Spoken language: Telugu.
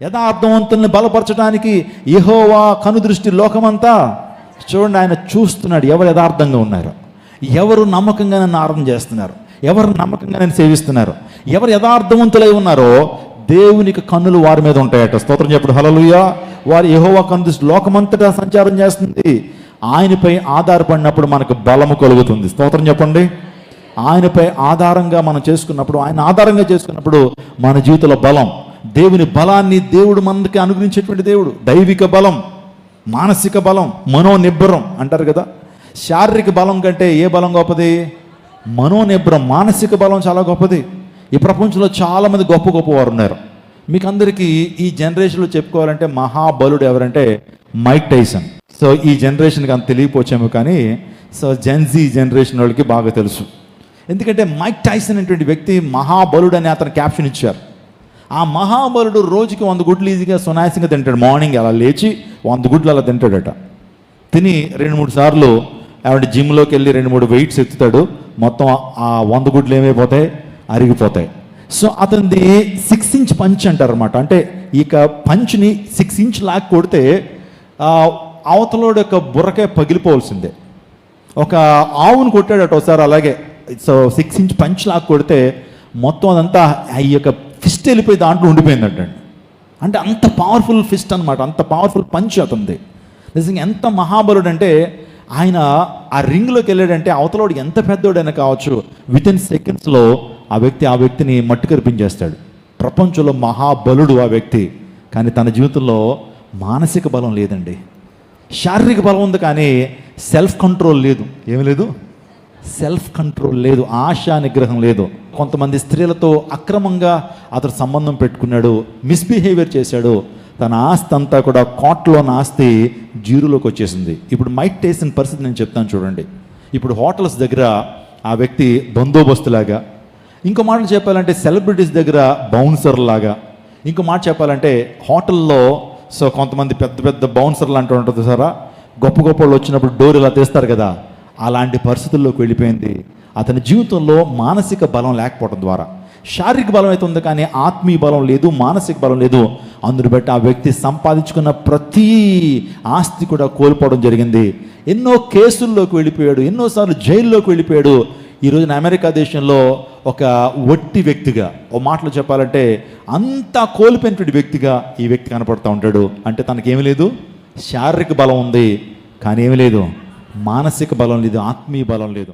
యథార్థవంతుల్ని బలపరచడానికి యెహోవా కనుదృష్టి లోకమంతా చూడండి, ఆయన చూస్తున్నాడు ఎవరు యథార్థంగా ఉన్నారు, ఎవరు నమ్మకంగా నన్ను ఆరాధన చేస్తున్నారు, ఎవరు నమ్మకంగా నన్ను సేవిస్తున్నారు, ఎవరు యథార్థవంతులై ఉన్నారో దేవునికి కన్నులు వారి మీద ఉంటాయట. స్తోత్రం చెప్పడు హల్లెలూయా. వారు యెహోవా కనుదృష్టి లోకమంతటా సంచారం చేస్తుంది. ఆయనపై ఆధారపడినప్పుడు మనకు బలము కలుగుతుంది. స్తోత్రం చెప్పండి. ఆయనపై ఆధారంగా మనం చేసుకున్నప్పుడు, ఆయన ఆధారంగా చేసుకున్నప్పుడు మన జీవితంలో బలం, దేవుని బలాన్ని దేవుడు మనకి అనుగ్రహించేటువంటి దేవుడు. దైవిక బలం, మానసిక బలం, మనోనిబ్బరం అంటారు కదా. శారీరక బలం కంటే ఏ బలం గొప్పది? మనోనిబ్బరం, మానసిక బలం చాలా గొప్పది. ఈ ప్రపంచంలో చాలామంది గొప్ప గొప్ప వారు ఉన్నారు. మీకు అందరికీ ఈ జనరేషన్లో చెప్పుకోవాలంటే మహాబలుడు ఎవరంటే మైక్ టైసన్. సో ఈ జనరేషన్కి అంత తెలియపోవచ్చేమో, కానీ సో జెన్జీ జనరేషన్ వాళ్ళకి బాగా తెలుసు. ఎందుకంటే మైక్ టైసన్ అనేటువంటి వ్యక్తి మహాబలుడు అని అతను క్యాప్షన్ ఇచ్చారు. ఆ మహాబలుడు రోజుకి 100 గుడ్లు ఈజీగా సునాయాసంగా తింటాడు. మార్నింగ్ అలా లేచి 100 గుడ్లు అలా తింటాడట. తిని 2-3 సార్లు ఆవిడ జిమ్లోకి వెళ్ళి 2-3 వెయిట్స్ ఎత్తుతాడు. మొత్తం ఆ 100 గుడ్లు ఏమైపోతాయి? అరిగిపోతాయి. సో అతనిది 6 ఇంచ్ పంచ్ అంటారు అనమాట. అంటే ఇక పంచ్ని 6 ఇంచ్ లాక్ కొడితే అవతలోడు యొక్క బుర్రకే పగిలిపోవాల్సిందే. ఒక ఆవును కొట్టాడట ఒకసారి అలాగే. సో 6 ఇంచ్ పంచ్ లాక్ కొడితే మొత్తం అదంతా ఈ యొక్క ఫిస్ట్ వెళ్ళిపోయి దాంట్లో ఉండిపోయిందంట. అంటే అంత పవర్ఫుల్ ఫిస్ట్ అనమాట, అంత పవర్ఫుల్ పంచ్ అతనిది. నిజంగా ఎంత మహాబలుడు అంటే ఆయన ఆ రింగ్లోకి వెళ్ళాడంటే అవతలోడు ఎంత పెద్దోడైనా కావచ్చు, వితిన్ సెకండ్స్లో ఆ వ్యక్తిని మట్టు కరిపించేస్తాడు. ప్రపంచంలో మహాబలుడు ఆ వ్యక్తి. కానీ తన జీవితంలో మానసిక బలం లేదండి. శారీరక బలం ఉంది కానీ సెల్ఫ్ కంట్రోల్ లేదు. ఏమి లేదు? సెల్ఫ్ కంట్రోల్ లేదు, ఆశా నిగ్రహం లేదు. కొంతమంది స్త్రీలతో అక్రమంగా అతను సంబంధం పెట్టుకున్నాడు, మిస్బిహేవియర్ చేశాడు. తన ఆస్తి అంతా కూడా కోట్లోని ఆస్తి జీరోలోకి వచ్చేసింది. ఇప్పుడు మైక్ టైసన్ పరిస్థితి నేను చెప్తాను చూడండి. ఇప్పుడు హోటల్స్ దగ్గర ఆ వ్యక్తి బందోబస్తులాగా, ఇంకో మాటలు చెప్పాలంటే సెలబ్రిటీస్ దగ్గర బౌన్సర్ లాగా, ఇంకో మాట చెప్పాలంటే హోటల్లో సో కొంతమంది పెద్ద పెద్ద బౌన్సర్లు అంటూ ఉంటుంది సారా, గొప్ప గొప్ప వాళ్ళు వచ్చినప్పుడు డోర్ ఇలా తీస్తారు కదా, అలాంటి పరిస్థితుల్లోకి వెళ్ళిపోయింది. అతని జీవితంలో మానసిక బలం లేకపోవడం ద్వారా శారీరక బలం అయితే ఉంది కానీ ఆత్మీయ బలం లేదు, మానసిక బలం లేదు. అందుని బట్టి ఆ వ్యక్తి సంపాదించుకున్న ప్రతి ఆస్తి కూడా కోల్పోవడం జరిగింది. ఎన్నో కేసుల్లోకి వెళ్ళిపోయాడు, ఎన్నోసార్లు జైల్లోకి వెళ్ళిపోయాడు. ఈ రోజున అమెరికా దేశంలో ఒక వట్టి వ్యక్తిగా, ఓ మాటలో చెప్పాలంటే అంతా కోల్పోయినటువంటి వ్యక్తిగా ఈ వ్యక్తి కనపడుతూ ఉంటాడు. అంటే తనకేమీ లేదు, శారీరక బలం ఉంది కానీ ఏమీ లేదు, మానసిక బలం లేదు, ఆత్మీయ బలం లేదు.